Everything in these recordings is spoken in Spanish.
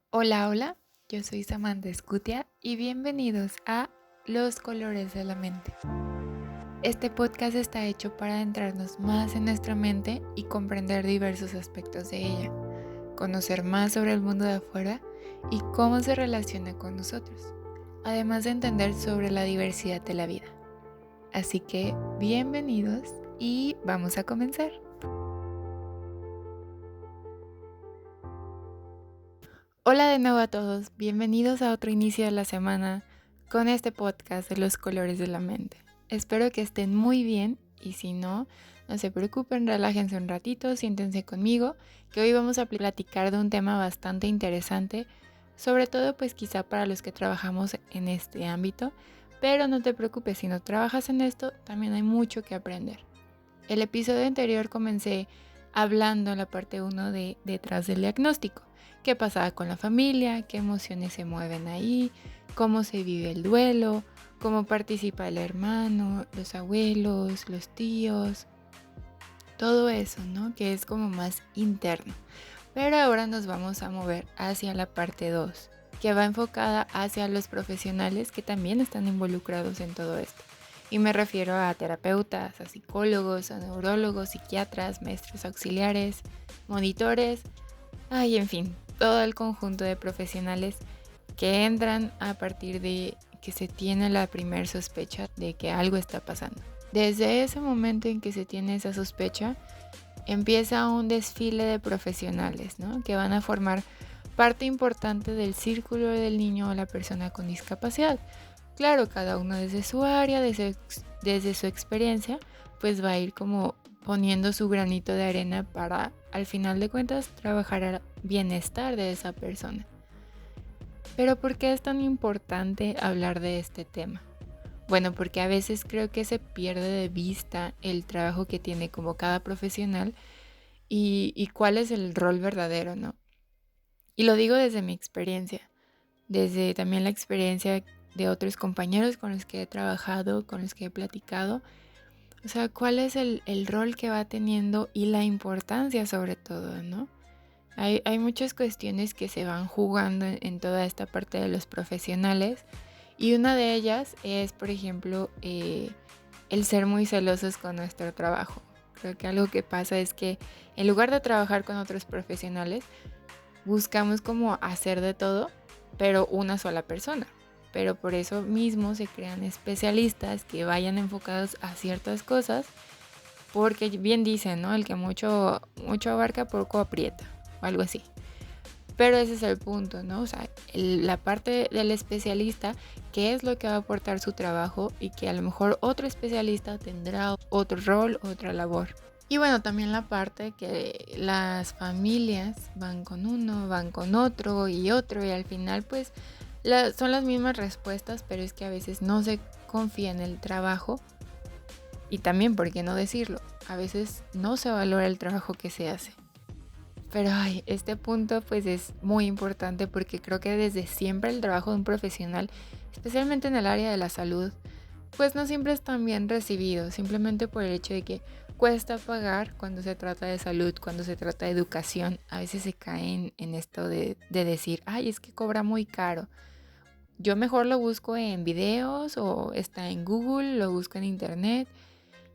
Hola, hola, yo soy Samantha Escutia y bienvenidos a Los Colores de la Mente. Este podcast está hecho para adentrarnos más en nuestra mente y comprender diversos aspectos de ella, conocer más sobre el mundo de afuera y cómo se relaciona con nosotros, además de entender sobre la diversidad de la vida. Así que bienvenidos y vamos a comenzar. Hola de nuevo a todos, bienvenidos a otro inicio de la semana con este podcast de los colores de la mente. Espero que estén muy bien y si no, no se preocupen, relájense un ratito, siéntense conmigo, que hoy vamos a platicar de un tema bastante interesante, sobre todo pues quizá para los que trabajamos en este ámbito, pero no te preocupes, si no trabajas en esto, también hay mucho que aprender. El episodio anterior comencé hablando en la parte 1 de detrás del diagnóstico, qué pasaba con la familia, qué emociones se mueven ahí, cómo se vive el duelo, cómo participa el hermano, los abuelos, los tíos, todo eso, ¿no? Que es como más interno. Pero ahora nos vamos a mover hacia la parte 2, que va enfocada hacia los profesionales que también están involucrados en todo esto. Y me refiero a terapeutas, a psicólogos, a neurólogos, psiquiatras, maestros auxiliares, monitores, en fin, todo el conjunto de profesionales que entran a partir de que se tiene la primer sospecha de que algo está pasando. Desde ese momento en que se tiene esa sospecha, empieza un desfile de profesionales, ¿no? Que van a formar parte importante del círculo del niño o la persona con discapacidad. Claro, cada uno desde su área, desde su experiencia, pues va a ir como poniendo su granito de arena para, al final de cuentas, trabajar al bienestar de esa persona. Pero ¿por qué es tan importante hablar de este tema? Bueno, porque a veces creo que se pierde de vista el trabajo que tiene como cada profesional y cuál es el rol verdadero, ¿no? Y lo digo desde mi experiencia, desde también la experiencia de otros compañeros con los que he trabajado, con los que he platicado. O sea, cuál es el rol que va teniendo y la importancia sobre todo, ¿no? Hay muchas cuestiones que se van jugando en toda esta parte de los profesionales y una de ellas es, por ejemplo, el ser muy celosos con nuestro trabajo. Creo que algo que pasa es que en lugar de trabajar con otros profesionales, buscamos como hacer de todo, pero una sola persona. Pero por eso mismo se crean especialistas que vayan enfocados a ciertas cosas, porque bien dicen, ¿no? El que mucho abarca, poco aprieta, o algo así. Pero ese es el punto, ¿no? O sea, la parte del especialista, qué es lo que va a aportar su trabajo y que a lo mejor otro especialista tendrá otro rol, otra labor. Y bueno, también la parte que las familias van con uno, van con otro y al final pues son las mismas respuestas, pero es que a veces no se confía en el trabajo y también, ¿por qué no decirlo? A veces no se valora el trabajo que se hace. Pero este punto pues es muy importante porque creo que desde siempre el trabajo de un profesional, especialmente en el área de la salud, pues no siempre es tan bien recibido, simplemente por el hecho de que cuesta pagar cuando se trata de salud, cuando se trata de educación. A veces se caen en esto de decir, ay, es que cobra muy caro. Yo mejor lo busco en videos o está en Google, lo busco en internet.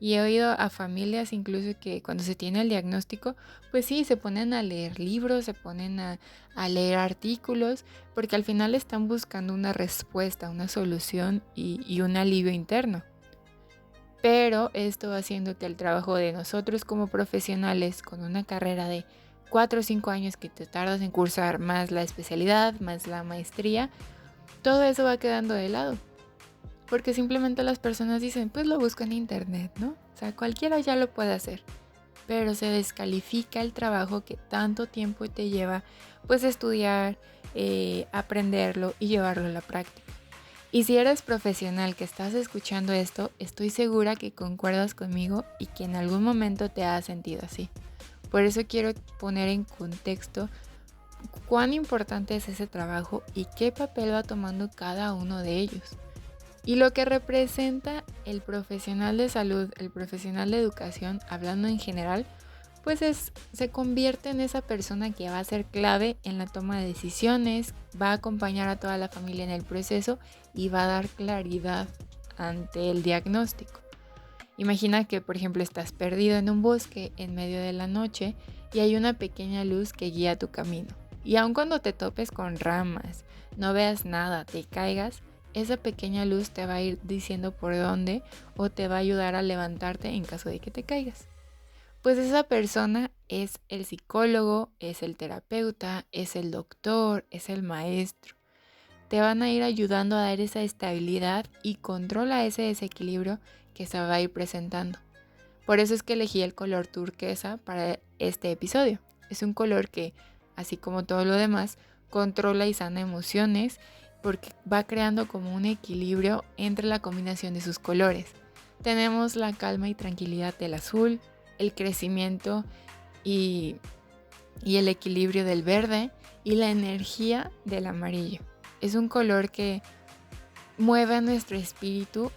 Y he oído a familias incluso que cuando se tiene el diagnóstico, pues sí, se ponen a leer libros, se ponen a leer artículos, porque al final están buscando una respuesta, una solución y un alivio interno. Pero esto va haciendo que el trabajo de nosotros como profesionales con una carrera de 4 o 5 años que te tardas en cursar, más la especialidad, más la maestría, todo eso va quedando de lado. Porque simplemente las personas dicen, pues lo busco en internet, ¿no? O sea, cualquiera ya lo puede hacer. Pero se descalifica el trabajo que tanto tiempo te lleva, pues estudiar, aprenderlo y llevarlo a la práctica. Y si eres profesional que estás escuchando esto, estoy segura que concuerdas conmigo y que en algún momento te has sentido así. Por eso quiero poner en contexto cuán importante es ese trabajo y qué papel va tomando cada uno de ellos. Y lo que representa el profesional de salud, el profesional de educación, hablando en general, se convierte en esa persona que va a ser clave en la toma de decisiones, va a acompañar a toda la familia en el proceso y va a dar claridad ante el diagnóstico. Imagina que, por ejemplo, estás perdido en un bosque en medio de la noche y hay una pequeña luz que guía tu camino. Y aun cuando te topes con ramas, no veas nada, te caigas, esa pequeña luz te va a ir diciendo por dónde o te va a ayudar a levantarte en caso de que te caigas. Pues esa persona es el psicólogo, es el terapeuta, es el doctor, es el maestro. Te van a ir ayudando a dar esa estabilidad y controla ese desequilibrio que se va a ir presentando. Por eso es que elegí el color turquesa para este episodio. Es un color que, así como todo lo demás, controla y sana emociones porque va creando como un equilibrio entre la combinación de sus colores. Tenemos la calma y tranquilidad del azul, el crecimiento y el equilibrio del verde y la energía del amarillo. Es un color que mueve a nuestro espíritu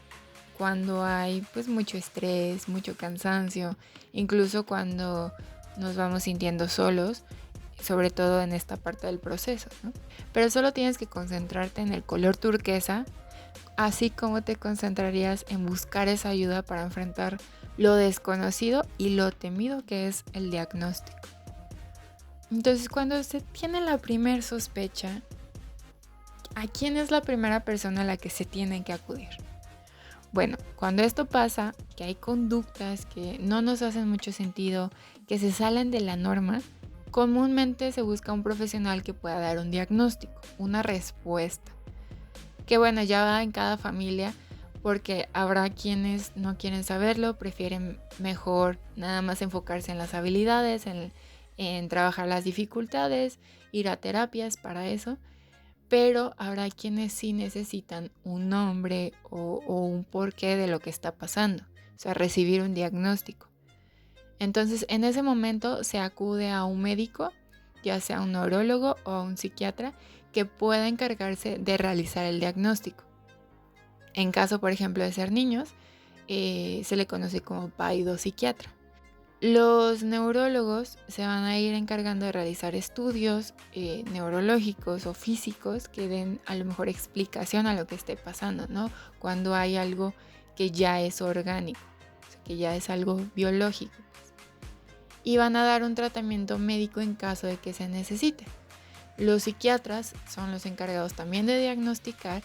cuando hay pues mucho estrés, mucho cansancio, incluso cuando nos vamos sintiendo solos, sobre todo en esta parte del proceso, ¿no? Pero solo tienes que concentrarte en el color turquesa, así como te concentrarías en buscar esa ayuda para enfrentar lo desconocido y lo temido que es el diagnóstico. Entonces, cuando se tiene la primera sospecha, ¿a quién es la primera persona a la que se tiene que acudir? Bueno, cuando esto pasa, que hay conductas que no nos hacen mucho sentido, que se salen de la norma, comúnmente se busca un profesional que pueda dar un diagnóstico, una respuesta. Que bueno, ya va en cada familia, porque habrá quienes no quieren saberlo, prefieren mejor nada más enfocarse en las habilidades, en trabajar las dificultades, ir a terapias para eso. Pero habrá quienes sí necesitan un nombre o un porqué de lo que está pasando, o sea, recibir un diagnóstico. Entonces, en ese momento se acude a un médico, ya sea un neurólogo o a un psiquiatra, que pueda encargarse de realizar el diagnóstico. En caso, por ejemplo, de ser niños, se le conoce como psiquiatra. Los neurólogos se van a ir encargando de realizar estudios neurológicos o físicos que den a lo mejor explicación a lo que esté pasando, ¿no? Cuando hay algo que ya es orgánico, o sea, que ya es algo biológico. Y van a dar un tratamiento médico en caso de que se necesite. Los psiquiatras son los encargados también de diagnosticar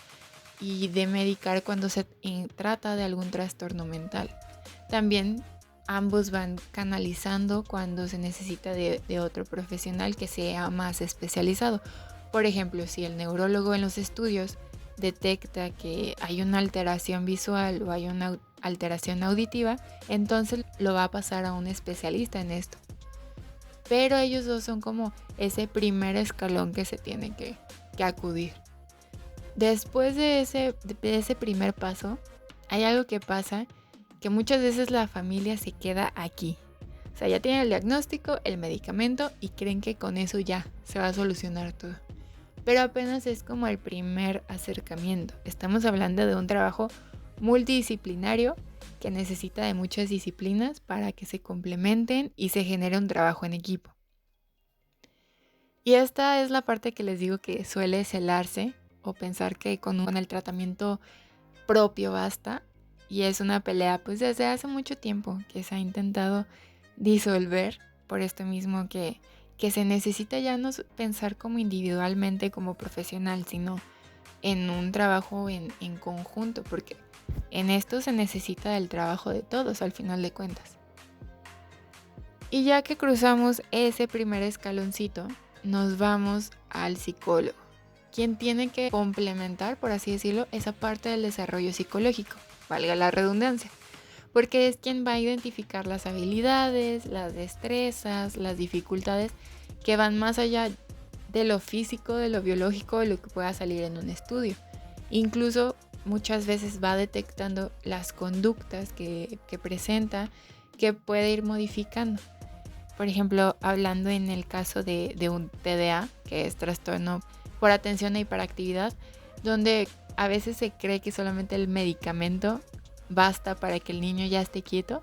y de medicar cuando se trata de algún trastorno mental. También ambos van canalizando cuando se necesita de otro profesional que sea más especializado. Por ejemplo, si el neurólogo en los estudios detecta que hay una alteración visual o hay una alteración auditiva, entonces lo va a pasar a un especialista en esto. Pero ellos dos son como ese primer escalón que se tiene que acudir. Después de ese primer paso, hay algo que pasa que muchas veces la familia se queda aquí. O sea, ya tienen el diagnóstico, el medicamento y creen que con eso ya se va a solucionar todo. Pero apenas es como el primer acercamiento. Estamos hablando de un trabajo multidisciplinario que necesita de muchas disciplinas para que se complementen y se genere un trabajo en equipo. Y esta es la parte que les digo que suele celarse o pensar que con el tratamiento propio basta. Y es una pelea pues desde hace mucho tiempo que se ha intentado disolver por esto mismo que se necesita ya no pensar como individualmente como profesional, sino en un trabajo en conjunto, porque en esto se necesita del trabajo de todos al final de cuentas. Y ya que cruzamos ese primer escaloncito, nos vamos al psicólogo, quien tiene que complementar, por así decirlo, esa parte del desarrollo psicológico, valga la redundancia, porque es quien va a identificar las habilidades, las destrezas, las dificultades que van más allá de lo físico, de lo biológico, de lo que pueda salir en un estudio. Incluso muchas veces va detectando las conductas que presenta, que puede ir modificando. Por ejemplo, hablando en el caso de un TDA, que es trastorno por atención e hiperactividad, donde a veces se cree que solamente el medicamento basta para que el niño ya esté quieto,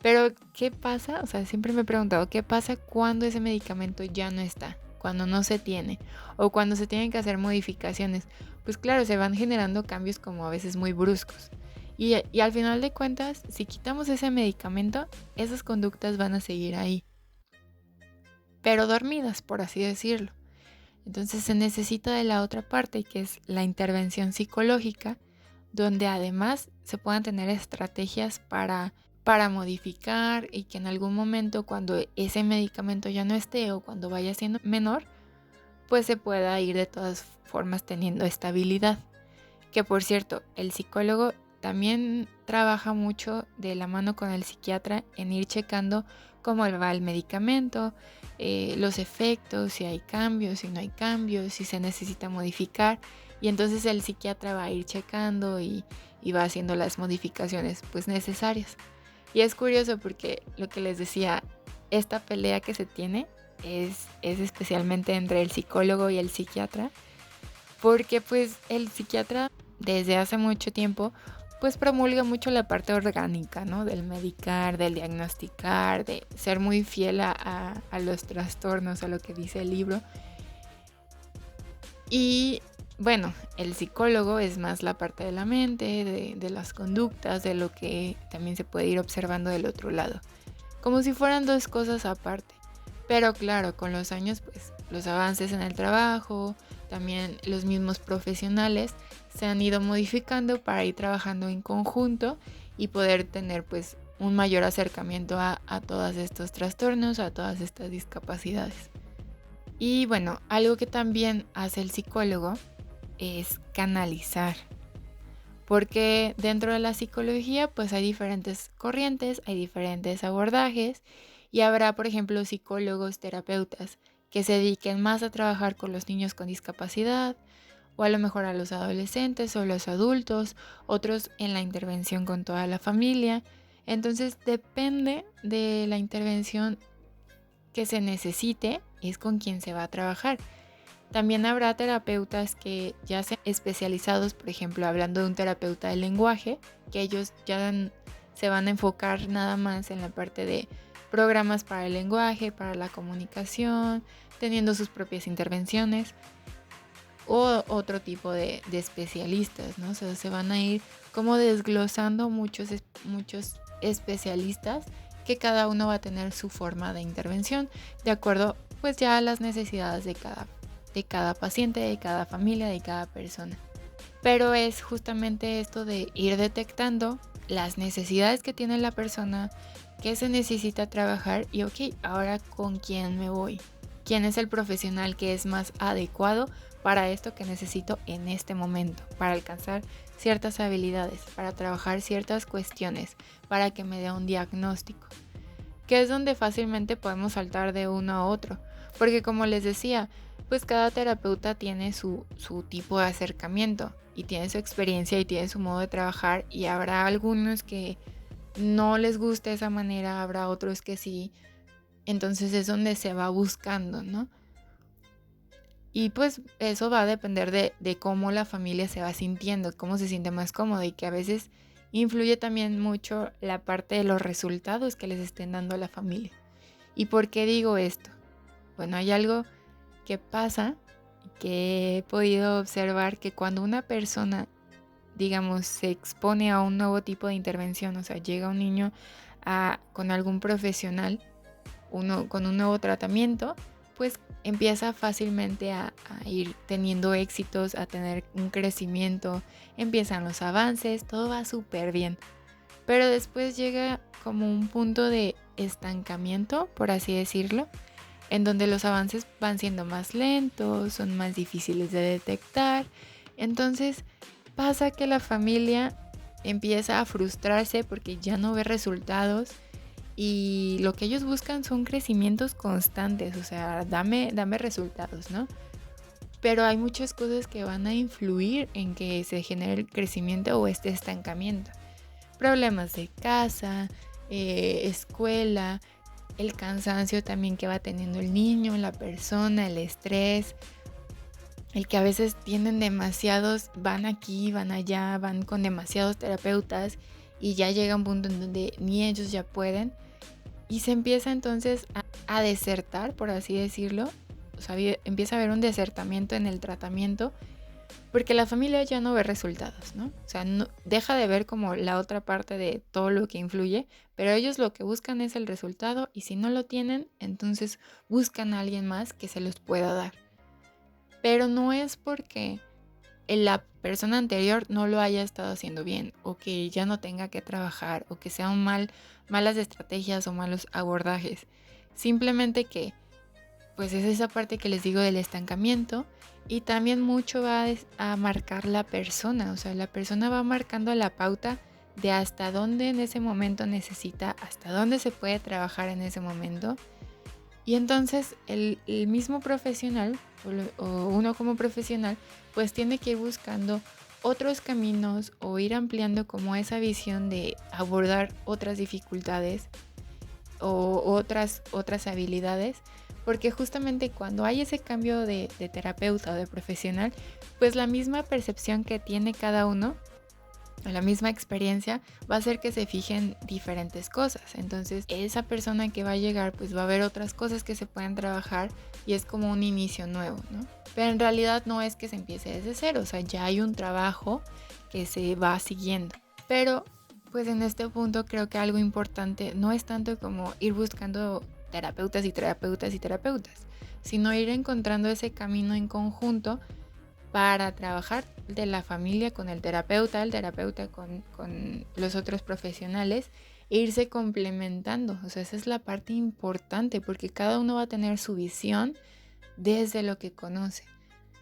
Pero, ¿qué pasa? O sea, siempre me he preguntado, ¿qué pasa cuando ese medicamento ya no está? Cuando no se tiene o cuando se tienen que hacer modificaciones. Pues claro, se van generando cambios como a veces muy bruscos. Y al final de cuentas, si quitamos ese medicamento, esas conductas van a seguir ahí, pero dormidas, por así decirlo. Entonces se necesita de la otra parte, que es la intervención psicológica, donde además se puedan tener estrategias para modificar y que en algún momento cuando ese medicamento ya no esté o cuando vaya siendo menor, pues se pueda ir de todas formas teniendo estabilidad. Que por cierto, el psicólogo también trabaja mucho de la mano con el psiquiatra en ir checando cómo va el medicamento, los efectos, si hay cambios, si no hay cambios, si se necesita modificar. Y entonces el psiquiatra va a ir checando y va haciendo las modificaciones pues necesarias. Y es curioso porque lo que les decía, esta pelea que se tiene es especialmente entre el psicólogo y el psiquiatra, porque pues el psiquiatra desde hace mucho tiempo pues promulga mucho la parte orgánica, ¿no? Del medicar, del diagnosticar, de ser muy fiel a los trastornos, a lo que dice el libro. Y bueno, el psicólogo es más la parte de la mente, de las conductas, de lo que también se puede ir observando del otro lado. Como si fueran dos cosas aparte. Pero claro, con los años, pues los avances en el trabajo, también los mismos profesionales se han ido modificando para ir trabajando en conjunto y poder tener pues un mayor acercamiento a todos estos trastornos, a todas estas discapacidades. Y bueno, algo que también hace el psicólogo es canalizar, porque dentro de la psicología pues hay diferentes corrientes, hay diferentes abordajes y habrá, por ejemplo, psicólogos, terapeutas que se dediquen más a trabajar con los niños con discapacidad o a lo mejor a los adolescentes o los adultos, otros en la intervención con toda la familia. Entonces depende de la intervención que se necesite, es con quien se va a trabajar. También habrá terapeutas que ya sean especializados, por ejemplo, hablando de un terapeuta del lenguaje, que ellos ya se van a enfocar nada más en la parte de programas para el lenguaje, para la comunicación, teniendo sus propias intervenciones, o otro tipo de especialistas, ¿no? O sea, se van a ir como desglosando muchos especialistas que cada uno va a tener su forma de intervención de acuerdo pues ya a las necesidades de cada paciente, de cada familia, de cada persona. Pero es justamente esto de ir detectando las necesidades que tiene la persona, qué se necesita trabajar y ok, ahora con quién me voy. ¿Quién es el profesional que es más adecuado para esto que necesito en este momento? Para alcanzar ciertas habilidades, para trabajar ciertas cuestiones, para que me dé un diagnóstico. Que es donde fácilmente podemos saltar de uno a otro. Porque como les decía, pues cada terapeuta tiene su tipo de acercamiento y tiene su experiencia y tiene su modo de trabajar y habrá algunos que no les guste esa manera, habrá otros que sí. Entonces es donde se va buscando, ¿no? Y pues eso va a depender de cómo la familia se va sintiendo, cómo se siente más cómoda y que a veces influye también mucho la parte de los resultados que les estén dando a la familia. ¿Y por qué digo esto? Bueno, hay algo que pasa que he podido observar que cuando una persona, digamos, se expone a un nuevo tipo de intervención, o sea, llega un niño con algún profesional, con un nuevo tratamiento, pues empieza fácilmente a ir teniendo éxitos, a tener un crecimiento, empiezan los avances, todo va súper bien. Pero después llega como un punto de estancamiento, por así decirlo, en donde los avances van siendo más lentos, son más difíciles de detectar. Entonces pasa que la familia empieza a frustrarse porque ya no ve resultados y lo que ellos buscan son crecimientos constantes, o sea, dame resultados, ¿no? Pero hay muchas cosas que van a influir en que se genere el crecimiento o este estancamiento. Problemas de casa, escuela, el cansancio también que va teniendo el niño, la persona, el estrés, el que a veces tienen demasiados, van aquí, van allá, van con demasiados terapeutas y ya llega un punto en donde ni ellos ya pueden y se empieza entonces a desertar, por así decirlo. O sea, empieza a haber un desertamiento en el tratamiento porque la familia ya no ve resultados, ¿no? O sea, deja de ver como la otra parte de todo lo que influye, pero ellos lo que buscan es el resultado y si no lo tienen, entonces buscan a alguien más que se los pueda dar. Pero no es porque la persona anterior no lo haya estado haciendo bien o que ya no tenga que trabajar o que sean malas estrategias o malos abordajes. Simplemente que pues es esa parte que les digo del estancamiento y también mucho va a marcar la persona, o sea, la persona va marcando la pauta de hasta dónde en ese momento necesita, hasta dónde se puede trabajar en ese momento. Y entonces el mismo profesional o uno como profesional pues tiene que ir buscando otros caminos o ir ampliando como esa visión de abordar otras dificultades o otras habilidades, porque justamente cuando hay ese cambio de terapeuta o de profesional, pues la misma percepción que tiene cada uno, la misma experiencia, va a hacer que se fijen diferentes cosas. Entonces esa persona que va a llegar pues va a ver otras cosas que se pueden trabajar y es como un inicio nuevo, ¿no? Pero en realidad no es que se empiece desde cero, o sea, ya hay un trabajo que se va siguiendo. Pero pues en este punto creo que algo importante no es tanto como ir buscando terapeutas y terapeutas y terapeutas, sino ir encontrando ese camino en conjunto para trabajar de la familia con el terapeuta con los otros profesionales e irse complementando. O sea, esa es la parte importante porque cada uno va a tener su visión desde lo que conoce.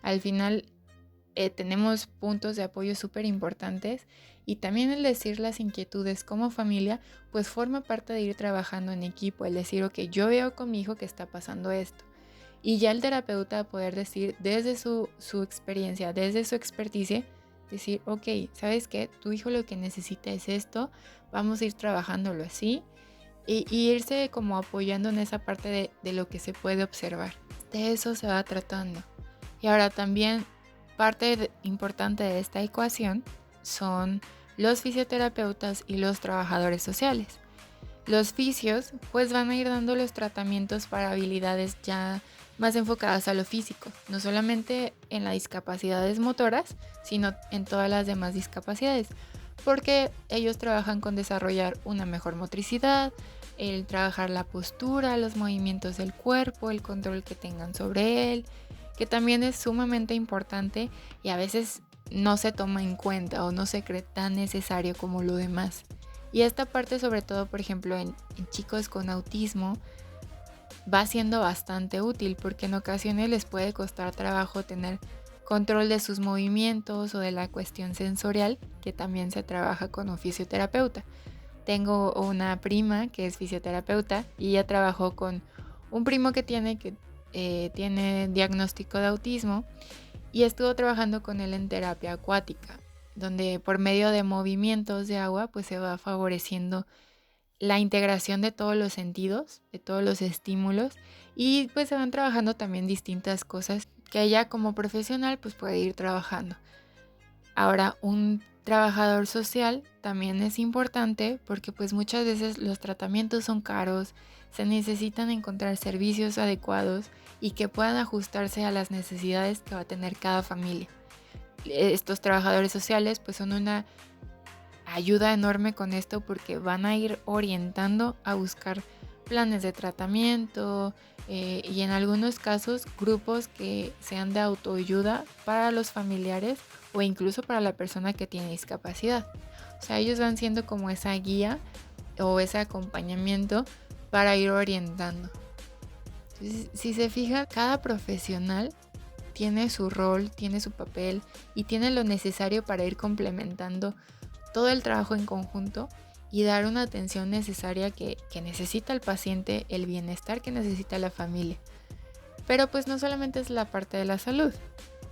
Al final tenemos puntos de apoyo súper importantes y también el decir las inquietudes como familia pues forma parte de ir trabajando en equipo, el decir, ok, yo veo con mi hijo que está pasando esto. Y ya el terapeuta poder decir desde su experiencia, desde su experticia, decir, ok, ¿sabes qué? Tu hijo lo que necesita es esto, vamos a ir trabajándolo así y irse como apoyando en esa parte de lo que se puede observar. De eso se va tratando. Y ahora también parte importante de esta ecuación son los fisioterapeutas y los trabajadores sociales. Los fisios pues van a ir dando los tratamientos para habilidades ya más enfocadas a lo físico, no solamente en las discapacidades motoras, sino en todas las demás discapacidades, porque ellos trabajan con desarrollar una mejor motricidad, el trabajar la postura, los movimientos del cuerpo, el control que tengan sobre él, que también es sumamente importante y a veces no se toma en cuenta o no se cree tan necesario como lo demás. Y esta parte sobre todo, por ejemplo, en chicos con autismo, va siendo bastante útil porque en ocasiones les puede costar trabajo tener control de sus movimientos o de la cuestión sensorial, que también se trabaja con un fisioterapeuta. Tengo una prima que es fisioterapeuta y ella trabajó con un primo que tiene diagnóstico de autismo y estuvo trabajando con él en terapia acuática, donde por medio de movimientos de agua pues se va favoreciendo la integración de todos los sentidos, de todos los estímulos y pues se van trabajando también distintas cosas que ella como profesional pues puede ir trabajando. Ahora, un trabajador social también es importante porque pues muchas veces los tratamientos son caros, se necesitan encontrar servicios adecuados y que puedan ajustarse a las necesidades que va a tener cada familia. Estos trabajadores sociales pues son una ayuda enorme con esto porque van a ir orientando a buscar planes de tratamiento y en algunos casos grupos que sean de autoayuda para los familiares o incluso para la persona que tiene discapacidad. O sea, ellos van siendo como esa guía o ese acompañamiento para ir orientando. Entonces, si se fija, cada profesional tiene su rol, tiene su papel y tiene lo necesario para ir complementando todo el trabajo en conjunto y dar una atención necesaria que necesita el paciente, el bienestar que necesita la familia. Pero pues no solamente es la parte de la salud,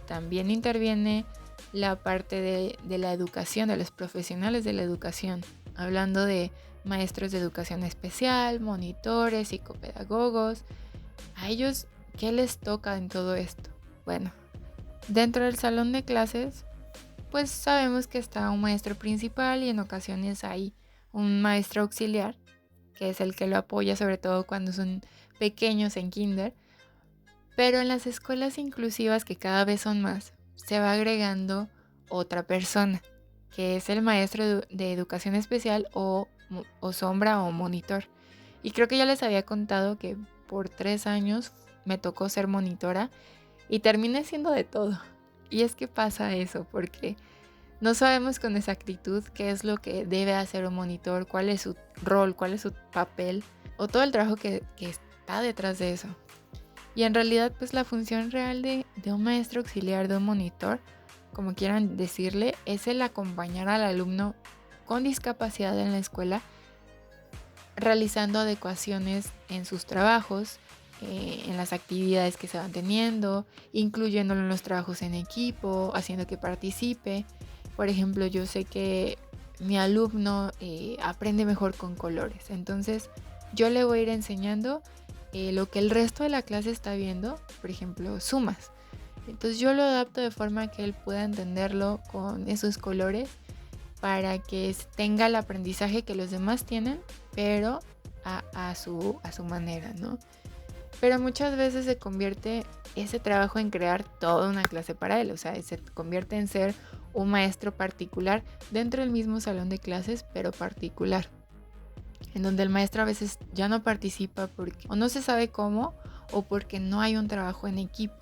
también interviene la parte de la educación, de los profesionales de la educación, hablando de maestros de educación especial, monitores, psicopedagogos. ¿A ellos qué les toca en todo esto? Bueno, dentro del salón de clases pues sabemos que está un maestro principal y en ocasiones hay un maestro auxiliar, que es el que lo apoya sobre todo cuando son pequeños en kinder, pero en las escuelas inclusivas, que cada vez son más, se va agregando otra persona, que es el maestro de educación especial o sombra o monitor. Y creo que ya les había contado que por 3 años me tocó ser monitora y terminé siendo de todo. Y es que pasa eso, porque no sabemos con exactitud qué es lo que debe hacer un monitor, cuál es su rol, cuál es su papel o todo el trabajo que está detrás de eso. Y en realidad, pues la función real de un maestro auxiliar, de un monitor, como quieran decirle, es el acompañar al alumno con discapacidad en la escuela, realizando adecuaciones en sus trabajos, en las actividades que se van teniendo, incluyéndolo en los trabajos en equipo, haciendo que participe. Por ejemplo, yo sé que mi alumno aprende mejor con colores, entonces yo le voy a ir enseñando lo que el resto de la clase está viendo, por ejemplo, sumas. Entonces yo lo adapto de forma que él pueda entenderlo con esos colores para que tenga el aprendizaje que los demás tienen, pero a su manera, ¿no? Pero muchas veces se convierte ese trabajo en crear toda una clase para él, o sea, se convierte en ser un maestro particular dentro del mismo salón de clases, pero particular, en donde el maestro a veces ya no participa porque o no se sabe cómo o porque no hay un trabajo en equipo.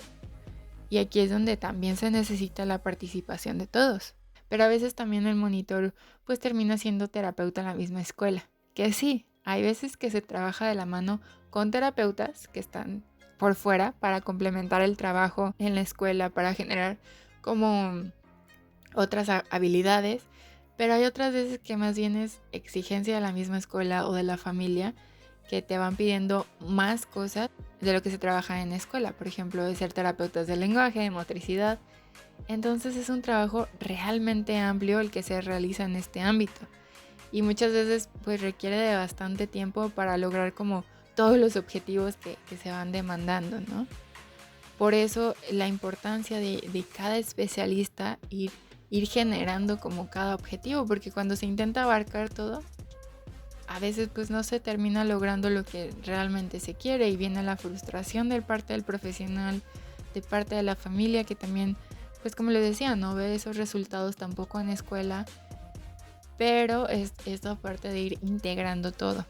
Y aquí es donde también se necesita la participación de todos. Pero a veces también el monitor pues termina siendo terapeuta en la misma escuela. Que sí, hay veces que se trabaja de la mano con terapeutas que están por fuera para complementar el trabajo en la escuela, para generar como otras habilidades. Pero hay otras veces que más bien es exigencia de la misma escuela o de la familia que te van pidiendo más cosas de lo que se trabaja en la escuela. Por ejemplo, de ser terapeutas del lenguaje, de motricidad. Entonces es un trabajo realmente amplio el que se realiza en este ámbito. Y muchas veces pues requiere de bastante tiempo para lograr como todos los objetivos que se van demandando, ¿no? Por eso la importancia de cada especialista ir generando como cada objetivo, porque cuando se intenta abarcar todo, a veces pues no se termina logrando lo que realmente se quiere y viene la frustración de parte del profesional, de parte de la familia que también, pues como les decía, no ve esos resultados tampoco en la escuela, pero es esta parte de ir integrando todo.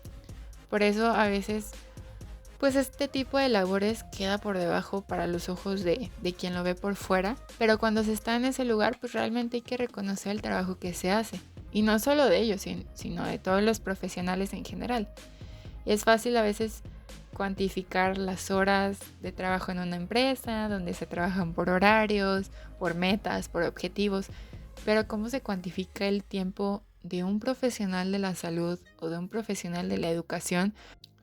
Por eso a veces pues este tipo de labores queda por debajo para los ojos de quien lo ve por fuera, pero cuando se está en ese lugar pues realmente hay que reconocer el trabajo que se hace. Y no solo de ellos, sino de todos los profesionales en general. Y es fácil a veces cuantificar las horas de trabajo en una empresa, donde se trabajan por horarios, por metas, por objetivos, pero ¿cómo se cuantifica el tiempo de un profesional de la salud o de un profesional de la educación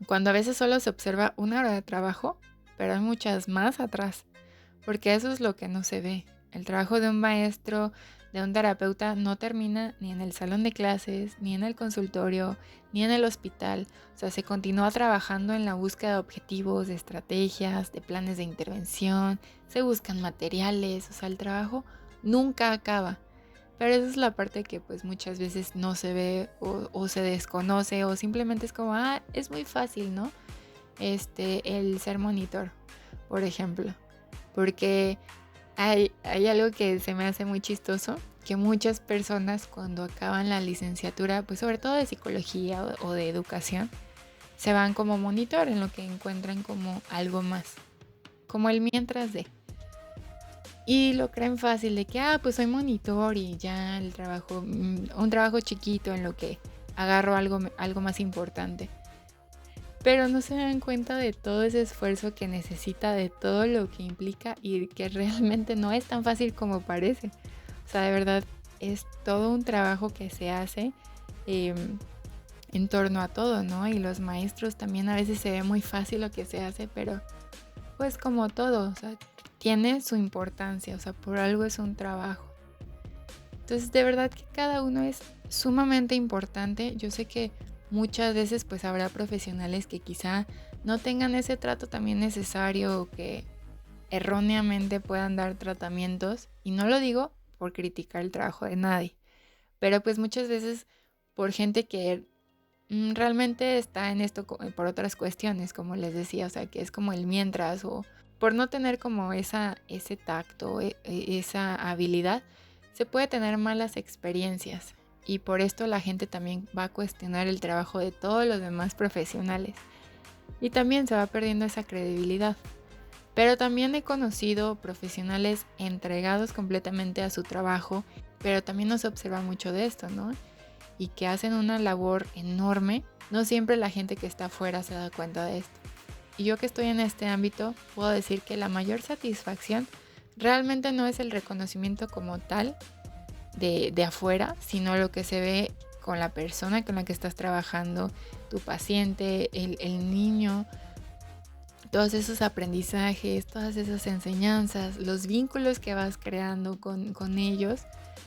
cuando a veces solo se observa una hora de trabajo, pero hay muchas más atrás? Porque eso es lo que no se ve. El trabajo de un maestro, de un terapeuta, no termina ni en el salón de clases, ni en el consultorio, ni en el hospital. O sea, se continúa trabajando en la búsqueda de objetivos, de estrategias, de planes de intervención, se buscan materiales, o sea, el trabajo nunca acaba. Pero esa es la parte que pues muchas veces no se ve o se desconoce o simplemente es como, es muy fácil, ¿no? El ser monitor, por ejemplo. Porque hay algo que se me hace muy chistoso, que muchas personas cuando acaban la licenciatura, pues sobre todo de psicología o de educación, se van como monitor en lo que encuentran como algo más, como el mientras de. Y lo creen fácil de que, pues soy monitor y ya el trabajo, un trabajo chiquito en lo que agarro algo más importante. Pero no se dan cuenta de todo ese esfuerzo que necesita, de todo lo que implica y que realmente no es tan fácil como parece. O sea, de verdad es todo un trabajo que se hace en torno a todo, ¿no? Y los maestros también a veces se ve muy fácil lo que se hace, pero pues como todo, o sea, tiene su importancia, o sea, por algo es un trabajo. Entonces, de verdad que cada uno es sumamente importante. Yo sé que muchas veces pues habrá profesionales que quizá no tengan ese trato también necesario o que erróneamente puedan dar tratamientos. Y no lo digo por criticar el trabajo de nadie, pero pues muchas veces por gente que realmente está en esto por otras cuestiones, como les decía, o sea, que es como el mientras o por no tener como ese tacto, esa habilidad, se puede tener malas experiencias y por esto la gente también va a cuestionar el trabajo de todos los demás profesionales y también se va perdiendo esa credibilidad. Pero también he conocido profesionales entregados completamente a su trabajo, pero también nos observa mucho de esto, ¿no? Y que hacen una labor enorme. No siempre la gente que está afuera se da cuenta de esto. Y yo que estoy en este ámbito, puedo decir que la mayor satisfacción realmente no es el reconocimiento como tal de afuera, sino lo que se ve con la persona con la que estás trabajando, tu paciente, el niño, todos esos aprendizajes, todas esas enseñanzas, los vínculos que vas creando con ellos.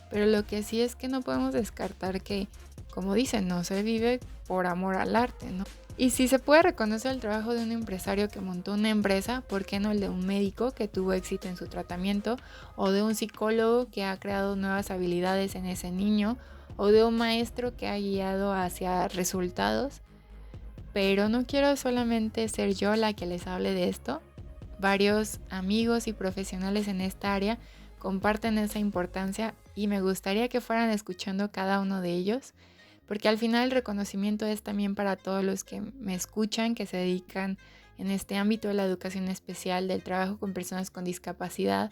Pero lo que sí es que no podemos descartar que, como dicen, no se vive por amor al arte, ¿no? Y si se puede reconocer el trabajo de un empresario que montó una empresa, ¿por qué no el de un médico que tuvo éxito en su tratamiento? O de un psicólogo que ha creado nuevas habilidades en ese niño, o de un maestro que ha guiado hacia resultados. Pero no quiero solamente ser yo la que les hable de esto. Varios amigos y profesionales en esta área comparten esa importancia y me gustaría que fueran escuchando cada uno de ellos, porque al final el reconocimiento es también para todos los que me escuchan, que se dedican en este ámbito de la educación especial, del trabajo con personas con discapacidad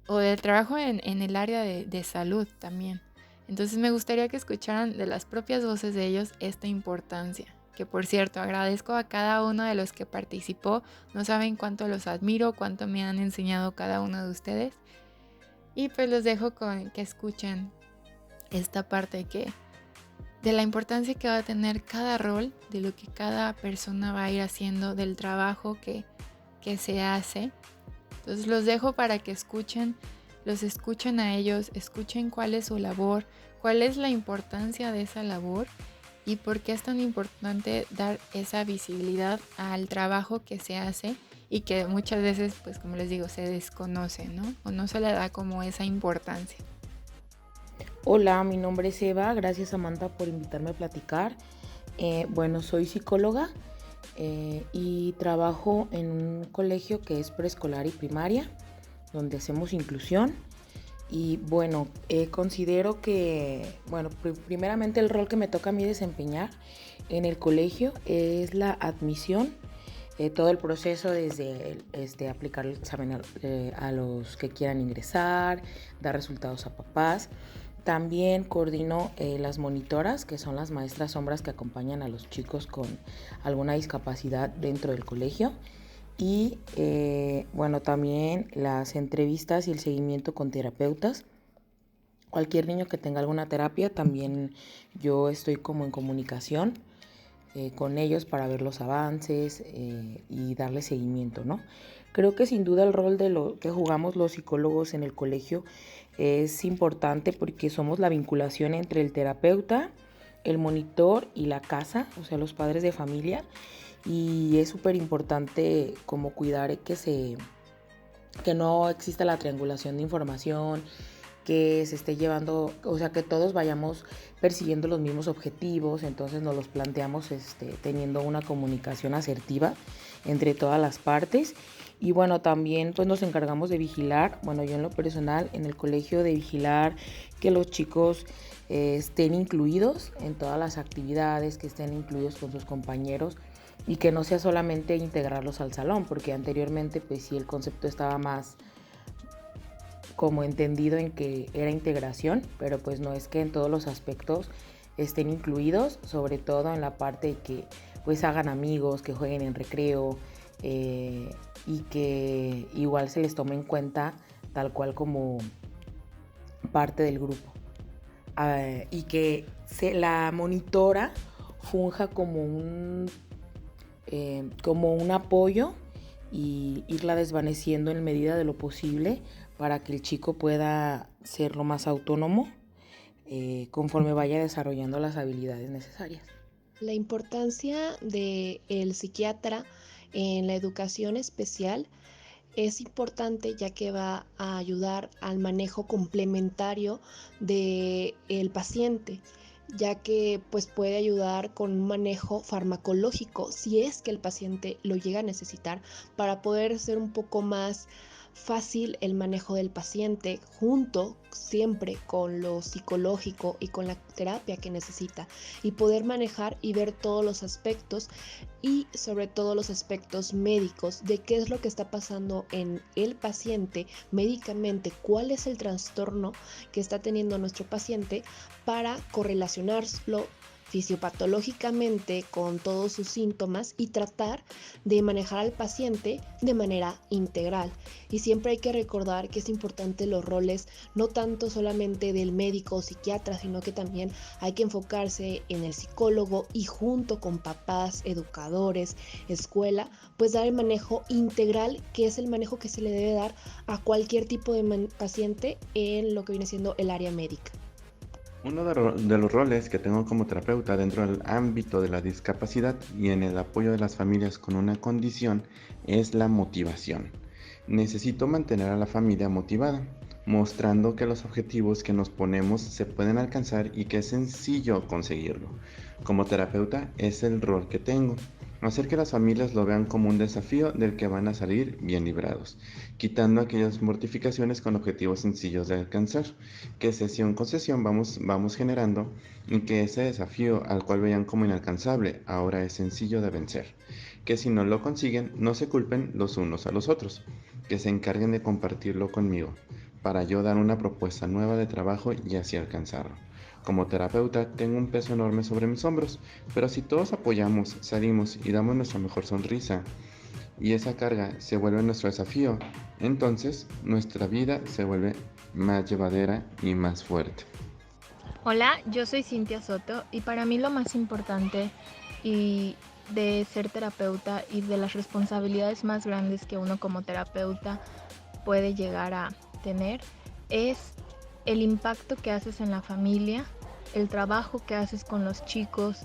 o del trabajo en el área de salud también. Entonces me gustaría que escucharan de las propias voces de ellos esta importancia. Que por cierto, agradezco a cada uno de los que participó. No saben cuánto los admiro, cuánto me han enseñado cada uno de ustedes. Y pues los dejo con que escuchen esta parte de la importancia que va a tener cada rol, de lo que cada persona va a ir haciendo, del trabajo que se hace. Entonces los dejo para que los escuchen a ellos, escuchen cuál es su labor, cuál es la importancia de esa labor y por qué es tan importante dar esa visibilidad al trabajo que se hace y que muchas veces, pues como les digo, se desconoce, ¿no? O no se le da como esa importancia. Hola, mi nombre es Eva, gracias Samantha por invitarme a platicar. Bueno, soy psicóloga y trabajo en un colegio que es preescolar y primaria, donde hacemos inclusión. Y bueno, considero que, bueno, primeramente el rol que me toca a mí desempeñar en el colegio es la admisión, todo el proceso desde aplicar el examen a los que quieran ingresar, dar resultados a papás. También coordino las monitoras, que son las maestras sombras que acompañan a los chicos con alguna discapacidad dentro del colegio. Y bueno, también las entrevistas y el seguimiento con terapeutas. Cualquier niño que tenga alguna terapia, también yo estoy como en comunicación con ellos para ver los avances y darle seguimiento, ¿no? Creo que sin duda el rol de lo que jugamos los psicólogos en el colegio es importante porque somos la vinculación entre el terapeuta, el monitor y la casa, o sea, los padres de familia. Y es súper importante como cuidar que no exista la triangulación de información, que se esté llevando, o sea, que todos vayamos persiguiendo los mismos objetivos. Entonces nos los planteamos teniendo una comunicación asertiva entre todas las partes. Y bueno, también pues nos encargamos de vigilar, bueno, yo en lo personal en el colegio, de vigilar que los chicos estén incluidos en todas las actividades, que estén incluidos con sus compañeros y que no sea solamente integrarlos al salón, porque anteriormente pues sí el concepto estaba más como entendido en que era integración, pero pues no, es que en todos los aspectos estén incluidos, sobre todo en la parte de que pues hagan amigos, que jueguen en recreo y que igual se les tome en cuenta tal cual como parte del grupo. Y que la monitora funja como un apoyo y irla desvaneciendo en medida de lo posible para que el chico pueda ser lo más autónomo conforme vaya desarrollando las habilidades necesarias. La importancia del psiquiatra en la educación especial es importante, ya que va a ayudar al manejo complementario del paciente, ya que pues puede ayudar con un manejo farmacológico si es que el paciente lo llega a necesitar, para poder ser un poco más fácil el manejo del paciente, junto siempre con lo psicológico y con la terapia que necesita, y poder manejar y ver todos los aspectos, y sobre todo los aspectos médicos de qué es lo que está pasando en el paciente médicamente, cuál es el trastorno que está teniendo nuestro paciente, para correlacionarlo fisiopatológicamente con todos sus síntomas y tratar de manejar al paciente de manera integral. Y siempre hay que recordar que es importante los roles, no tanto solamente del médico o psiquiatra, sino que también hay que enfocarse en el psicólogo, y junto con papás, educadores, escuela, pues dar el manejo integral, que es el manejo que se le debe dar a cualquier tipo de paciente en lo que viene siendo el área médica. Uno de los roles que tengo como terapeuta dentro del ámbito de la discapacidad y en el apoyo de las familias con una condición es la motivación. Necesito mantener a la familia motivada, mostrando que los objetivos que nos ponemos se pueden alcanzar y que es sencillo conseguirlo. Como terapeuta es el rol que tengo. Hacer que las familias lo vean como un desafío del que van a salir bien librados, quitando aquellas mortificaciones con objetivos sencillos de alcanzar, que sesión con sesión vamos generando, y que ese desafío al cual veían como inalcanzable ahora es sencillo de vencer, que si no lo consiguen no se culpen los unos a los otros, que se encarguen de compartirlo conmigo, para yo dar una propuesta nueva de trabajo y así alcanzarlo. Como terapeuta tengo un peso enorme sobre mis hombros, pero si todos apoyamos, salimos y damos nuestra mejor sonrisa, y esa carga se vuelve nuestro desafío, entonces nuestra vida se vuelve más llevadera y más fuerte. Hola, yo soy Cintia Soto y para mí lo más importante y de ser terapeuta y de las responsabilidades más grandes que uno como terapeuta puede llegar a tener es el impacto que haces en la familia, el trabajo que haces con los chicos,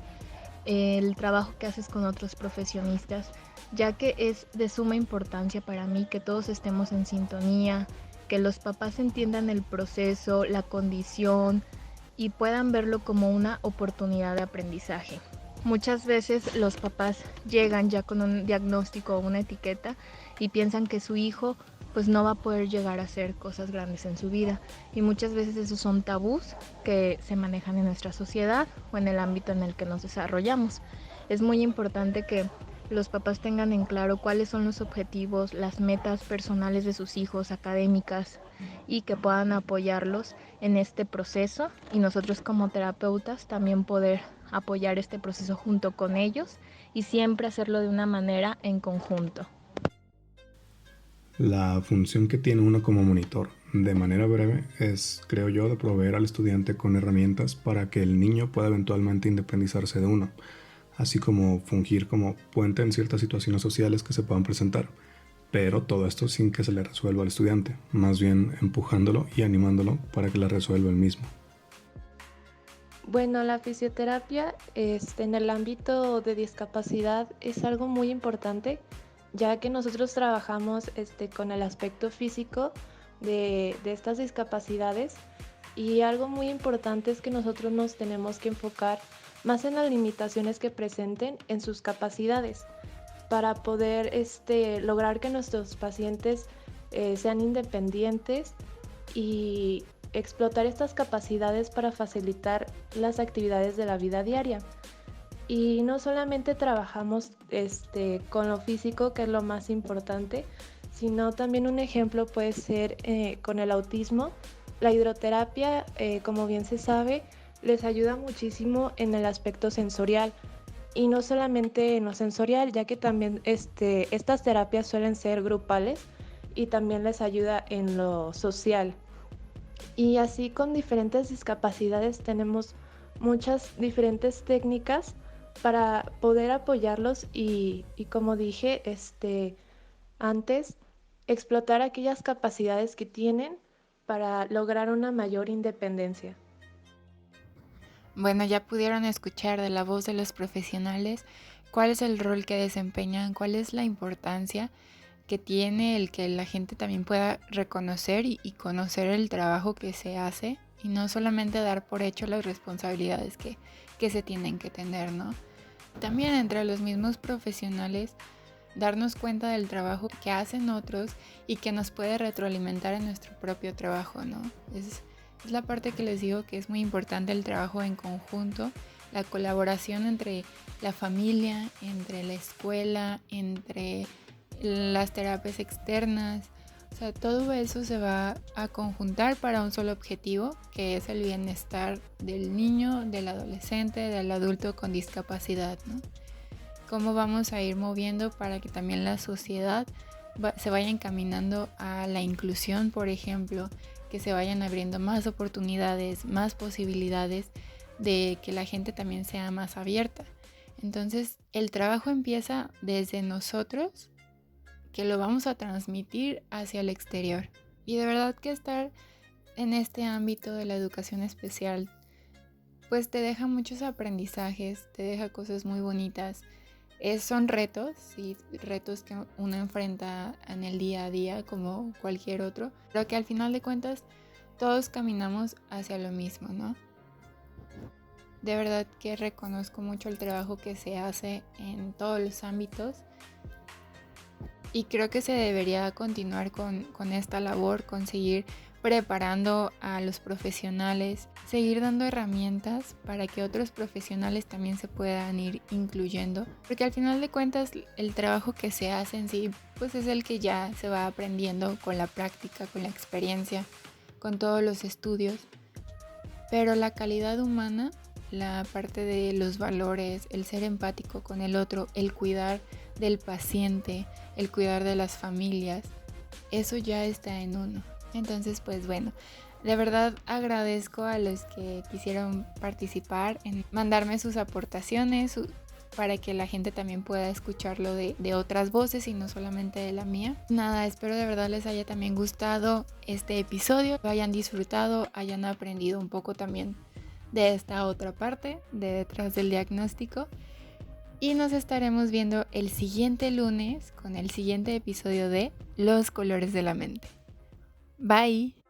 el trabajo que haces con otros profesionistas, ya que es de suma importancia para mí que todos estemos en sintonía, que los papás entiendan el proceso, la condición y puedan verlo como una oportunidad de aprendizaje. Muchas veces los papás llegan ya con un diagnóstico o una etiqueta y piensan que su hijo pues no va a poder llegar a hacer cosas grandes en su vida, y muchas veces esos son tabús que se manejan en nuestra sociedad o en el ámbito en el que nos desarrollamos. Es muy importante que los papás tengan en claro cuáles son los objetivos, las metas personales de sus hijos, académicas, y que puedan apoyarlos en este proceso, y nosotros como terapeutas también poder apoyar este proceso junto con ellos y siempre hacerlo de una manera en conjunto. La función que tiene uno como monitor, de manera breve, es, creo yo, de proveer al estudiante con herramientas para que el niño pueda eventualmente independizarse de uno, así como fungir como puente en ciertas situaciones sociales que se puedan presentar, pero todo esto sin que se le resuelva al estudiante, más bien empujándolo y animándolo para que la resuelva él mismo. Bueno, la fisioterapia en el ámbito de discapacidad es algo muy importante, ya que nosotros trabajamos con el aspecto físico de estas discapacidades, y algo muy importante es que nosotros nos tenemos que enfocar más en las limitaciones que presenten en sus capacidades para poder lograr que nuestros pacientes sean independientes y explotar estas capacidades para facilitar las actividades de la vida diaria. Y no solamente trabajamos con lo físico, que es lo más importante, sino también un ejemplo puede ser con el autismo. La hidroterapia, como bien se sabe, les ayuda muchísimo en el aspecto sensorial, y no solamente en lo sensorial, ya que también estas terapias suelen ser grupales y también les ayuda en lo social. Y así con diferentes discapacidades tenemos muchas diferentes técnicas para poder apoyarlos y como dije antes, explotar aquellas capacidades que tienen para lograr una mayor independencia. Bueno, ya pudieron escuchar de la voz de los profesionales cuál es el rol que desempeñan, cuál es la importancia que tiene el que la gente también pueda reconocer y conocer el trabajo que se hace y no solamente dar por hecho las responsabilidades que se tienen que tener, ¿no? También entre los mismos profesionales darnos cuenta del trabajo que hacen otros y que nos puede retroalimentar en nuestro propio trabajo, ¿no? Es la parte que les digo que es muy importante, el trabajo en conjunto, la colaboración entre la familia, entre la escuela, entre las terapias externas. O sea, todo eso se va a conjuntar para un solo objetivo, que es el bienestar del niño, del adolescente, del adulto con discapacidad, ¿no? Cómo vamos a ir moviendo para que también la sociedad se vaya encaminando a la inclusión, por ejemplo, que se vayan abriendo más oportunidades, más posibilidades de que la gente también sea más abierta. Entonces, el trabajo empieza desde nosotros, que lo vamos a transmitir hacia el exterior. Y de verdad que estar en este ámbito de la educación especial, pues te deja muchos aprendizajes, te deja cosas muy bonitas. Son retos, sí, retos que uno enfrenta en el día a día como cualquier otro, pero que al final de cuentas todos caminamos hacia lo mismo, ¿no? De verdad que reconozco mucho el trabajo que se hace en todos los ámbitos y creo que se debería continuar con esta labor, con seguir preparando a los profesionales, seguir dando herramientas para que otros profesionales también se puedan ir incluyendo, porque al final de cuentas el trabajo que se hace en sí pues es el que ya se va aprendiendo con la práctica, con la experiencia, con todos los estudios, pero la calidad humana, la parte de los valores, el ser empático con el otro, el cuidar del paciente, el cuidar de las familias, eso ya está en uno. Entonces, pues bueno, de verdad agradezco a los que quisieron participar en mandarme sus aportaciones para que la gente también pueda escucharlo de otras voces y no solamente de la mía. Nada, espero de verdad les haya también gustado este episodio, lo hayan disfrutado, hayan aprendido un poco también de esta otra parte, de detrás del diagnóstico. Y nos estaremos viendo el siguiente lunes con el siguiente episodio de Los Colores de la Mente. Bye.